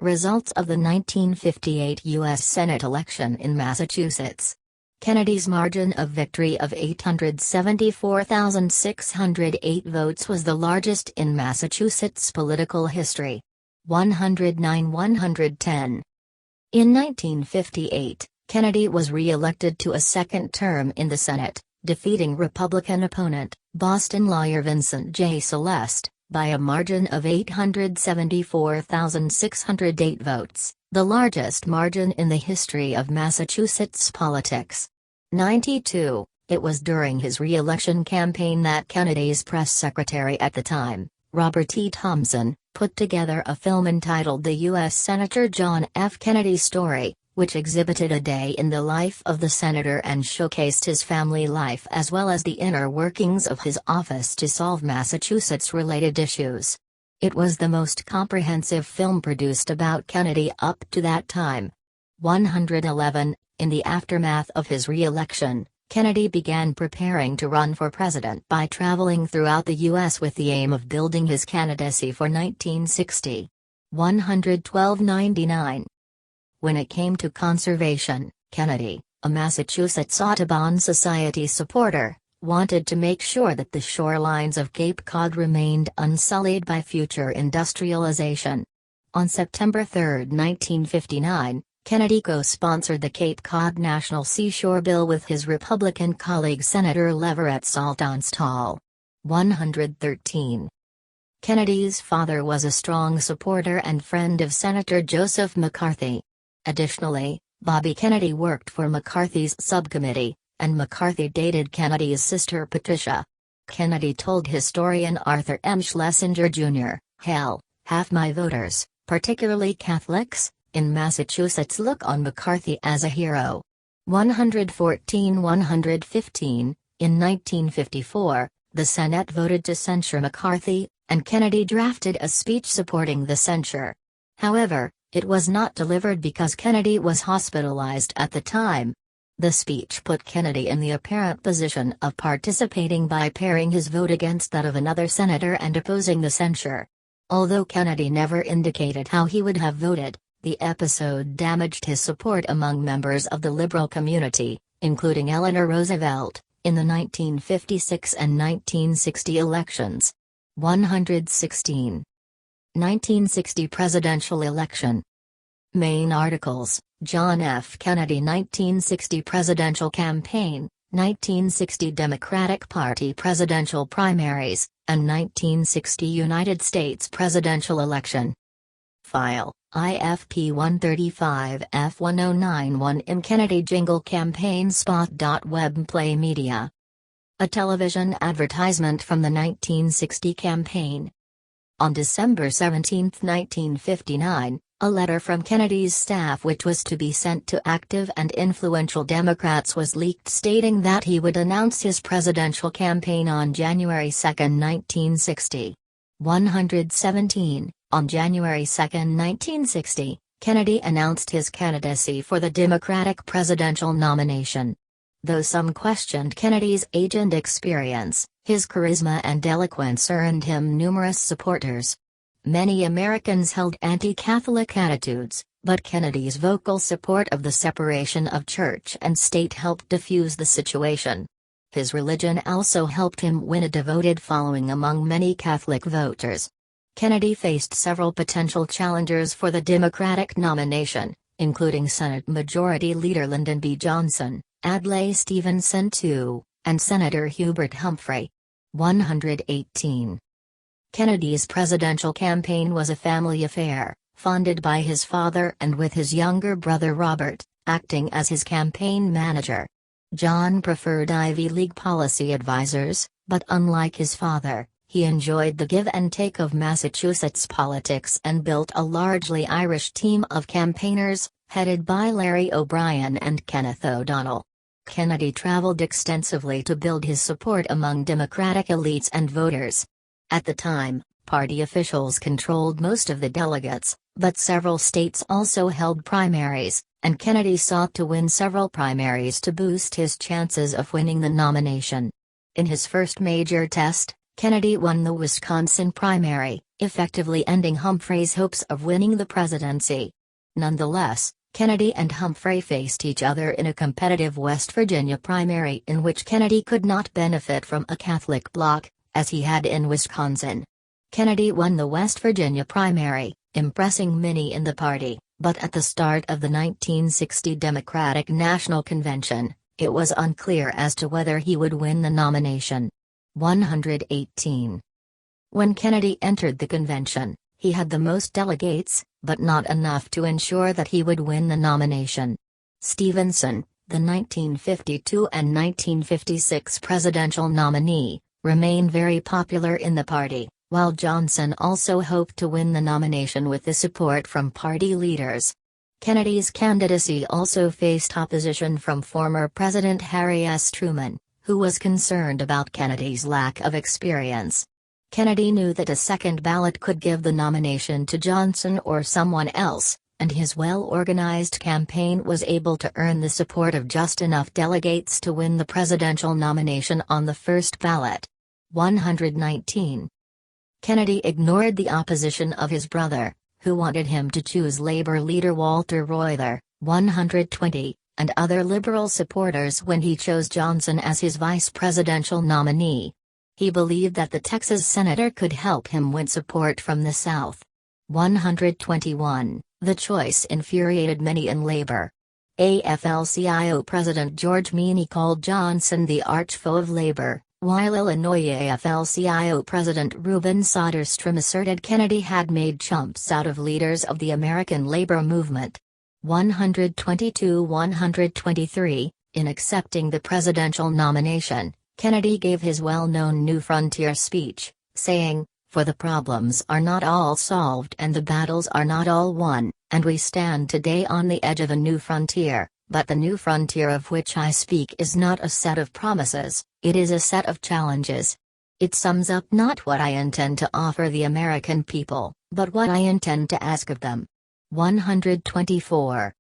Results of the 1958 U.S. Senate election in Massachusetts. Kennedy's margin of victory of 874,608 votes was the largest in Massachusetts political history. 109-110. In 1958, Kennedy was re-elected to a second term in the Senate, defeating Republican opponent, Boston lawyer Vincent J. Celeste, by a margin of 874,608 votes, the largest margin in the history of Massachusetts politics. 92. It was during his re-election campaign that Kennedy's press secretary at the time, Robert E. Thompson, put together a film entitled The U.S. Senator John F. Kennedy Story, which exhibited a day in the life of the senator and showcased his family life as well as the inner workings of his office to solve Massachusetts-related issues. It was the most comprehensive film produced about Kennedy up to that time. 111. In the aftermath of his re-election, Kennedy began preparing to run for president by traveling throughout the U.S. with the aim of building his candidacy for 1960. 112-99. When it came to conservation, Kennedy, a Massachusetts Audubon Society supporter, wanted to make sure that the shorelines of Cape Cod remained unsullied by future industrialization. On September 3, 1959, Kennedy co-sponsored the Cape Cod National Seashore Bill with his Republican colleague Senator Leverett Saltonstall. 113. Kennedy's father was a strong supporter and friend of Senator Joseph McCarthy. Additionally, Bobby Kennedy worked for McCarthy's subcommittee, and McCarthy dated Kennedy's sister Patricia. Kennedy told historian Arthur M. Schlesinger Jr., "Hell, half my voters, particularly Catholics, in Massachusetts look on McCarthy as a hero. 114-115, in 1954, the Senate voted to censure McCarthy, and Kennedy drafted a speech supporting the censure. However, it was not delivered because Kennedy was hospitalized at the time. The speech put Kennedy in the apparent position of participating by pairing his vote against that of another senator and opposing the censure. Although Kennedy never indicated how he would have voted, the episode damaged his support among members of the liberal community, including Eleanor Roosevelt, in the 1956 and 1960 elections. 116. 1960 presidential election. Main articles: John F. Kennedy 1960 presidential campaign, 1960 Democratic Party presidential primaries, and 1960 United States presidential election. File, IFP 135F1091 in Kennedy Jingle Campaign Spot. Webplay Media. A television advertisement from the 1960 campaign. On December 17, 1959, a letter from Kennedy's staff which was to be sent to active and influential Democrats was leaked stating that he would announce his presidential campaign on January 2, 1960. 117. On January 2, 1960, Kennedy announced his candidacy for the Democratic presidential nomination. Though some questioned Kennedy's age and experience, his charisma and eloquence earned him numerous supporters. Many Americans held anti-Catholic attitudes, but Kennedy's vocal support of the separation of church and state helped diffuse the situation. His religion also helped him win a devoted following among many Catholic voters. Kennedy faced several potential challengers for the Democratic nomination, including Senate Majority Leader Lyndon B. Johnson, Adlai Stevenson II, and Senator Hubert Humphrey. 118. Kennedy's presidential campaign was a family affair, funded by his father and with his younger brother Robert, acting as his campaign manager. John preferred Ivy League policy advisors, but unlike his father, he enjoyed the give and take of Massachusetts politics and built a largely Irish team of campaigners, headed by Larry O'Brien and Kenneth O'Donnell. Kennedy traveled extensively to build his support among Democratic elites and voters. At the time, party officials controlled most of the delegates, but several states also held primaries, and Kennedy sought to win several primaries to boost his chances of winning the nomination. In his first major test, Kennedy won the Wisconsin primary, effectively ending Humphrey's hopes of winning the presidency. Nonetheless, Kennedy and Humphrey faced each other in a competitive West Virginia primary in which Kennedy could not benefit from a Catholic bloc, as he had in Wisconsin. Kennedy won the West Virginia primary, impressing many in the party, but at the start of the 1960 Democratic National Convention, it was unclear as to whether he would win the nomination. 118. When Kennedy entered the convention, he had the most delegates, but not enough to ensure that he would win the nomination. Stevenson, the 1952 and 1956 presidential nominee, remained very popular in the party, while Johnson also hoped to win the nomination with the support from party leaders. Kennedy's candidacy also faced opposition from former President Harry S. Truman, who was concerned about Kennedy's lack of experience. Kennedy knew that a second ballot could give the nomination to Johnson or someone else, and his well-organized campaign was able to earn the support of just enough delegates to win the presidential nomination on the first ballot. 119. Kennedy ignored the opposition of his brother, who wanted him to choose Labor leader Walter Reuther, 120, and other liberal supporters when he chose Johnson as his vice presidential nominee. He believed that the Texas senator could help him win support from the South. 121. The choice infuriated many in labor. AFL-CIO President George Meany called Johnson the arch-foe of labor, while Illinois AFL-CIO President Reuben Soderstrom asserted Kennedy had made chumps out of leaders of the American labor movement. 122-123, in accepting the presidential nomination, Kennedy gave his well-known New Frontier speech, saying, For the problems are not all solved and the battles are not all won, and we stand today on the edge of a new frontier, but the new frontier of which I speak is not a set of promises, it is a set of challenges. It sums up not what I intend to offer the American people, but what I intend to ask of them. 124.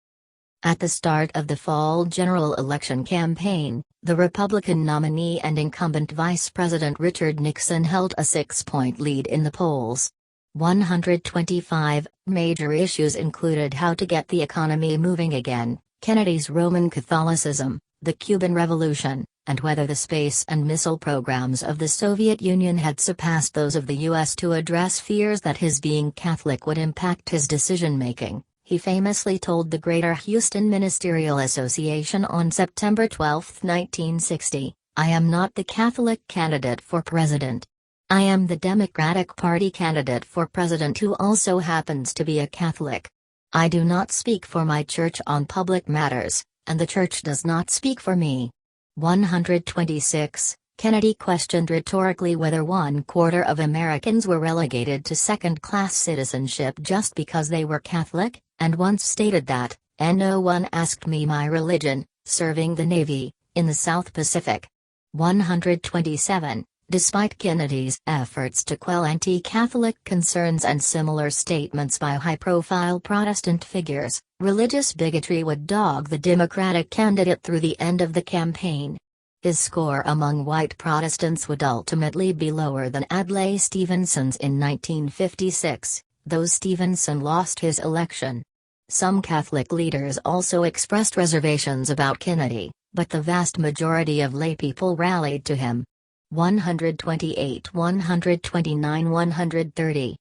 At the start of the fall general election campaign, the Republican nominee and incumbent Vice President Richard Nixon held a 6-point lead in the polls. 125 major issues included how to get the economy moving again, Kennedy's Roman Catholicism, the Cuban Revolution, and whether the space and missile programs of the Soviet Union had surpassed those of the U.S. to address fears that his being Catholic would impact his decision-making. He famously told the Greater Houston Ministerial Association on September 12, 1960, "I am not the Catholic candidate for president. I am the Democratic Party candidate for president who also happens to be a Catholic. I do not speak for my church on public matters, and the church does not speak for me." 126. Kennedy questioned rhetorically whether 1/4 of Americans were relegated to second-class citizenship just because they were Catholic, and once stated that, "No one asked me my religion, serving the Navy, in the South Pacific." 127. Despite Kennedy's efforts to quell anti-Catholic concerns and similar statements by high-profile Protestant figures, religious bigotry would dog the Democratic candidate through the end of the campaign. His score among white Protestants would ultimately be lower than Adlai Stevenson's in 1956, though Stevenson lost his election. Some Catholic leaders also expressed reservations about Kennedy, but the vast majority of laypeople rallied to him. 128, 129, 130.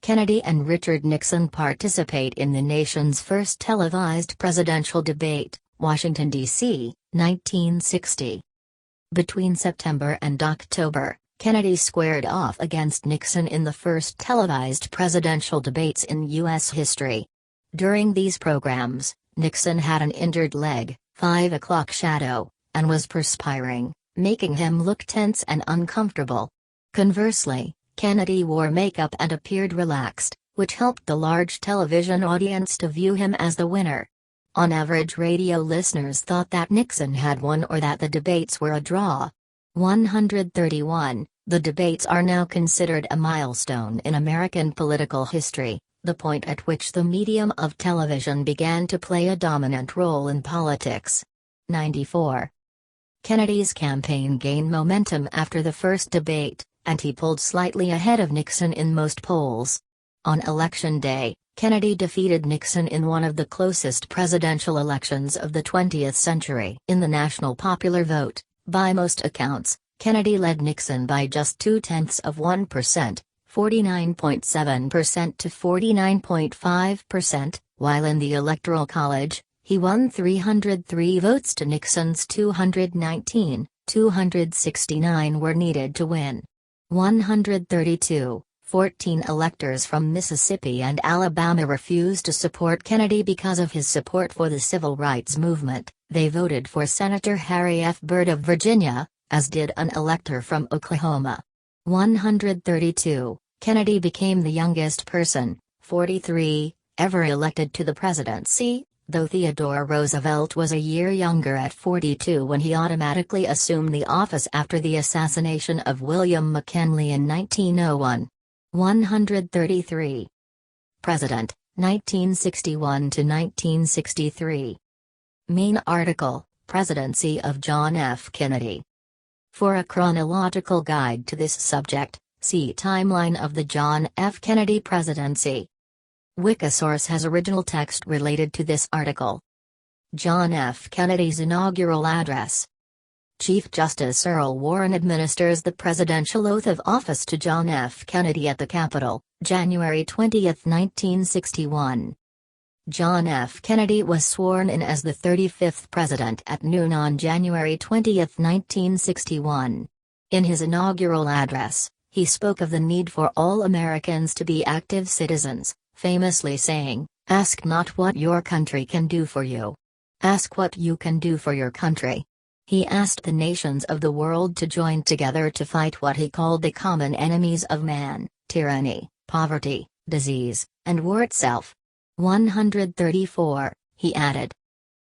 Kennedy and Richard Nixon participate in the nation's first televised presidential debate, Washington, D.C., 1960. Between September and October, Kennedy squared off against Nixon in the first televised presidential debates in U.S. history. During these programs, Nixon had an injured leg, 5 o'clock shadow, and was perspiring, making him look tense and uncomfortable. Conversely, Kennedy wore makeup and appeared relaxed, which helped the large television audience to view him as the winner. On average, radio listeners thought that Nixon had won or that the debates were a draw. 131. The debates are now considered a milestone in American political history, the point at which the medium of television began to play a dominant role in politics. 94. Kennedy's campaign gained momentum after the first debate, and he pulled slightly ahead of Nixon in most polls. On Election Day, Kennedy defeated Nixon in one of the closest presidential elections of the 20th century. In the national popular vote, by most accounts, Kennedy led Nixon by just 0.2%, 49.7% to 49.5%, while in the Electoral College, he won 303 votes to Nixon's 219, 269 were needed to win. 132. 14 electors from Mississippi and Alabama refused to support Kennedy because of his support for the civil rights movement. They voted for Senator Harry F. Byrd of Virginia, as did an elector from Oklahoma. 132. Kennedy became the youngest person, 43, ever elected to the presidency, though Theodore Roosevelt was a year younger at 42 when he automatically assumed the office after the assassination of William McKinley in 1901. 133. President, 1961 to 1963. Main article, Presidency of John F. Kennedy. For a chronological guide to this subject, see Timeline of the John F. Kennedy Presidency. Wikisource has original text related to this article. John F. Kennedy's inaugural address. Chief Justice Earl Warren administers the presidential oath of office to John F. Kennedy at the Capitol, January 20, 1961. John F. Kennedy was sworn in as the 35th president at noon on January 20, 1961. In his inaugural address, he spoke of the need for all Americans to be active citizens, famously saying, "Ask not what your country can do for you. Ask what you can do for your country." He asked the nations of the world to join together to fight what he called the common enemies of man: tyranny, poverty, disease, and war itself. 134, he added.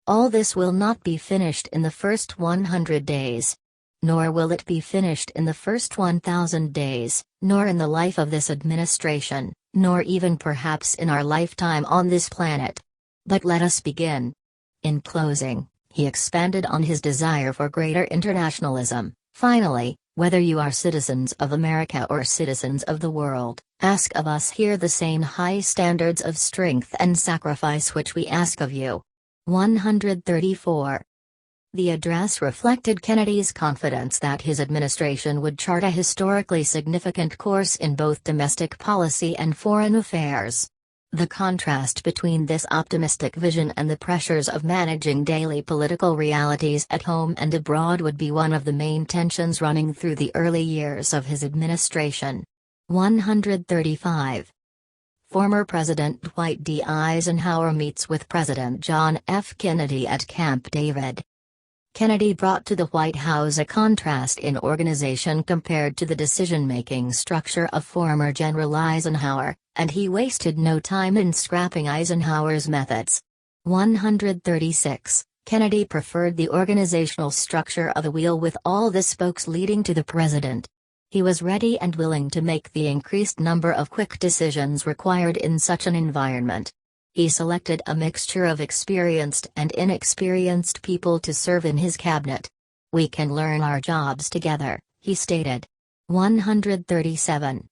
All this will not be finished in the first 100 days. Nor will it be finished in the first 1,000 days, nor in the life of this administration, nor even perhaps in our lifetime on this planet. But let us begin. In closing, he expanded on his desire for greater internationalism. Finally, whether you are citizens of America or citizens of the world, ask of us here the same high standards of strength and sacrifice which we ask of you. 134. The address reflected Kennedy's confidence that his administration would chart a historically significant course in both domestic policy and foreign affairs. The contrast between this optimistic vision and the pressures of managing daily political realities at home and abroad would be one of the main tensions running through the early years of his administration. 135. Former President Dwight D. Eisenhower meets with President John F. Kennedy at Camp David. Kennedy brought to the White House a contrast in organization compared to the decision-making structure of former General Eisenhower, and he wasted no time in scrapping Eisenhower's methods. 136. Kennedy preferred the organizational structure of a wheel with all the spokes leading to the president. He was ready and willing to make the increased number of quick decisions required in such an environment. He selected a mixture of experienced and inexperienced people to serve in his cabinet. We can learn our jobs together, he stated. 137.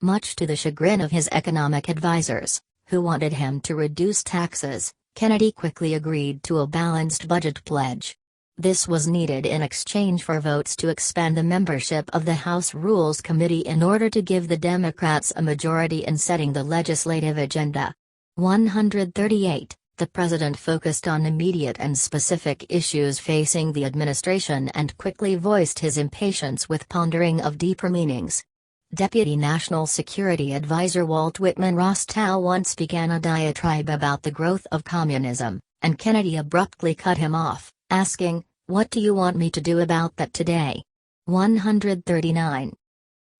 Much to the chagrin of his economic advisers, who wanted him to reduce taxes, Kennedy quickly agreed to a balanced budget pledge. This was needed in exchange for votes to expand the membership of the House Rules Committee in order to give the Democrats a majority in setting the legislative agenda. 138. The president focused on immediate and specific issues facing the administration and quickly voiced his impatience with pondering of deeper meanings. Deputy National Security Advisor Walt Whitman Rostow once began a diatribe about the growth of communism, and Kennedy abruptly cut him off, asking, "What do you want me to do about that today?" 139.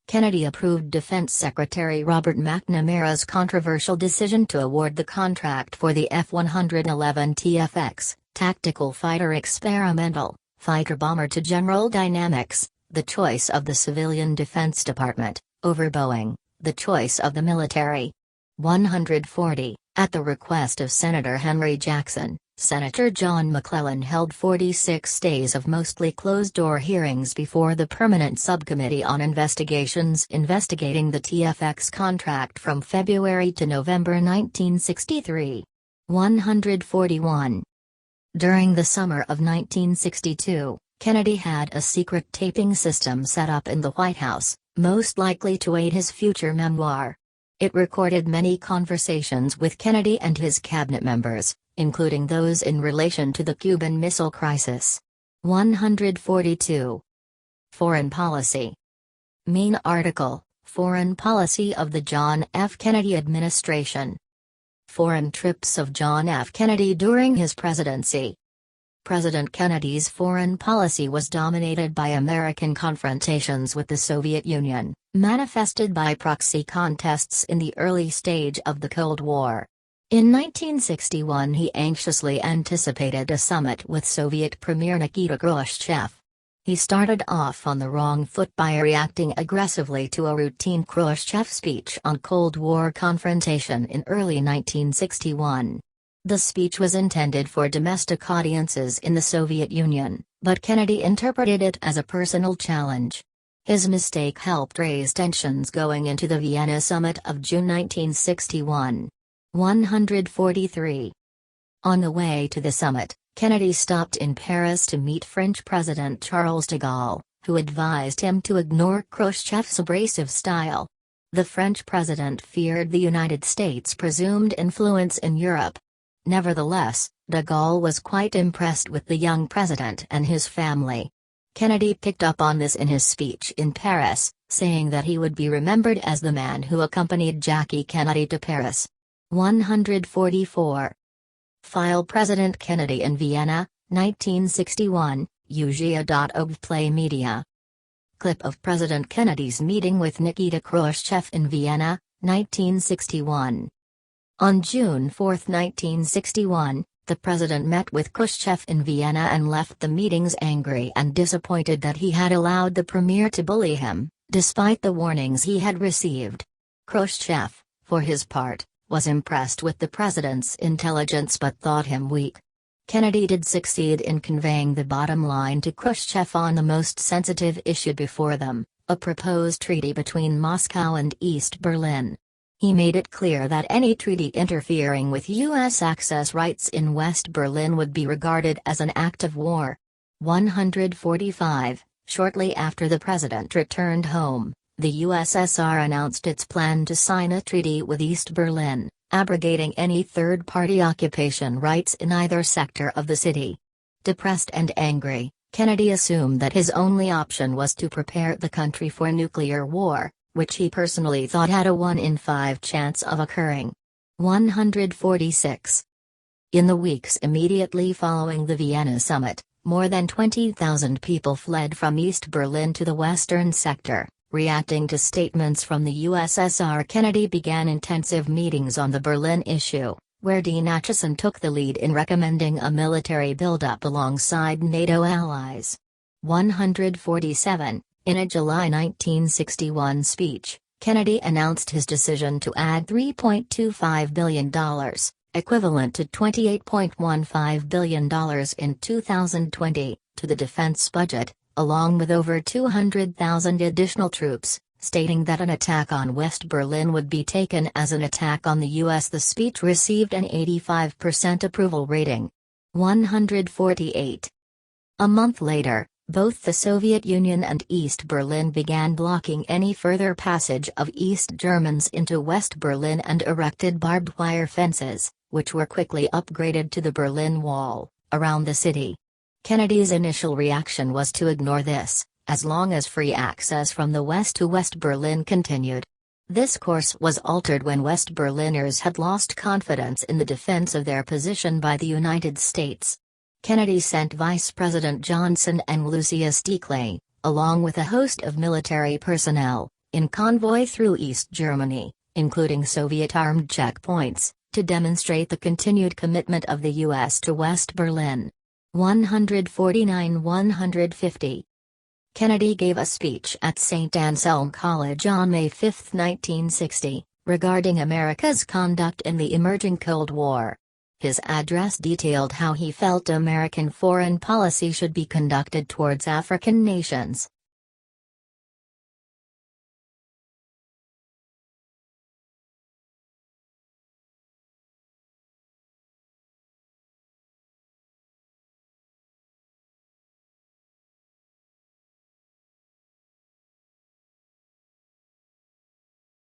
Kennedy approved Defense Secretary Robert McNamara's controversial decision to award the contract for the F-111 TFX, Tactical Fighter Experimental Fighter Bomber to General Dynamics, the choice of the Civilian Defense Department, over Boeing, the choice of the military. 140. At the request of Senator Henry Jackson, Senator John McClellan held 46 days of mostly closed-door hearings before the Permanent Subcommittee on Investigations investigating the TFX contract from February to November 1963. 141. During the summer of 1962, Kennedy had a secret taping system set up in the White House, most likely to aid his future memoir. It recorded many conversations with Kennedy and his cabinet members, including those in relation to the Cuban Missile Crisis. 142. Foreign Policy. Main article, Foreign Policy of the John F. Kennedy Administration. Foreign trips of John F. Kennedy during his presidency. President Kennedy's foreign policy was dominated by American confrontations with the Soviet Union, manifested by proxy contests in the early stage of the Cold War. In 1961 he anxiously anticipated a summit with Soviet Premier Nikita Khrushchev. He started off on the wrong foot by reacting aggressively to a routine Khrushchev speech on Cold War confrontation in early 1961. The speech was intended for domestic audiences in the Soviet Union, but Kennedy interpreted it as a personal challenge. His mistake helped raise tensions going into the Vienna summit of June 1961. 143. On the way to the summit, Kennedy stopped in Paris to meet French President Charles de Gaulle, who advised him to ignore Khrushchev's abrasive style. The French president feared the United States' presumed influence in Europe. Nevertheless, de Gaulle was quite impressed with the young president and his family. Kennedy picked up on this in his speech in Paris, saying that he would be remembered as the man who accompanied Jackie Kennedy to Paris. 144. File President Kennedy in Vienna, 1961, Ugia.org Play Media. Clip of President Kennedy's meeting with Nikita Khrushchev in Vienna, 1961. On June 4, 1961, the president met with Khrushchev in Vienna and left the meetings angry and disappointed that he had allowed the premier to bully him, despite the warnings he had received. Khrushchev, for his part, was impressed with the president's intelligence but thought him weak. Kennedy did succeed in conveying the bottom line to Khrushchev on the most sensitive issue before them, a proposed treaty between Moscow and East Berlin. He made it clear that any treaty interfering with U.S. access rights in West Berlin would be regarded as an act of war. 145. Shortly after the president returned home, the USSR announced its plan to sign a treaty with East Berlin, abrogating any third-party occupation rights in either sector of the city. Depressed and angry, Kennedy assumed that his only option was to prepare the country for nuclear war, which he personally thought had a 1 in 5 chance of occurring. 146. In the weeks immediately following the Vienna summit, more than 20,000 people fled from East Berlin to the western sector. Reacting to statements from the USSR, Kennedy began intensive meetings on the Berlin issue, where Dean Acheson took the lead in recommending a military buildup alongside NATO allies. 147. In a July 1961 speech, Kennedy announced his decision to add $3.25 billion, equivalent to $28.15 billion in 2020, to the defense budget, along with over 200,000 additional troops, stating that an attack on West Berlin would be taken as an attack on the U.S. The speech received an 85% approval rating. 148. A month later, both the Soviet Union and East Berlin began blocking any further passage of East Germans into West Berlin and erected barbed wire fences, which were quickly upgraded to the Berlin Wall, around the city. Kennedy's initial reaction was to ignore this, as long as free access from the west to West Berlin continued. This course was altered when West Berliners had lost confidence in the defense of their position by the United States. Kennedy sent Vice President Johnson and Lucius D. Clay, along with a host of military personnel, in convoy through East Germany, including Soviet armed checkpoints, to demonstrate the continued commitment of the U.S. to West Berlin. 149-150. Kennedy gave a speech at St. Anselm College on May 5, 1960, regarding America's conduct in the emerging Cold War. His address detailed how he felt American foreign policy should be conducted towards African nations,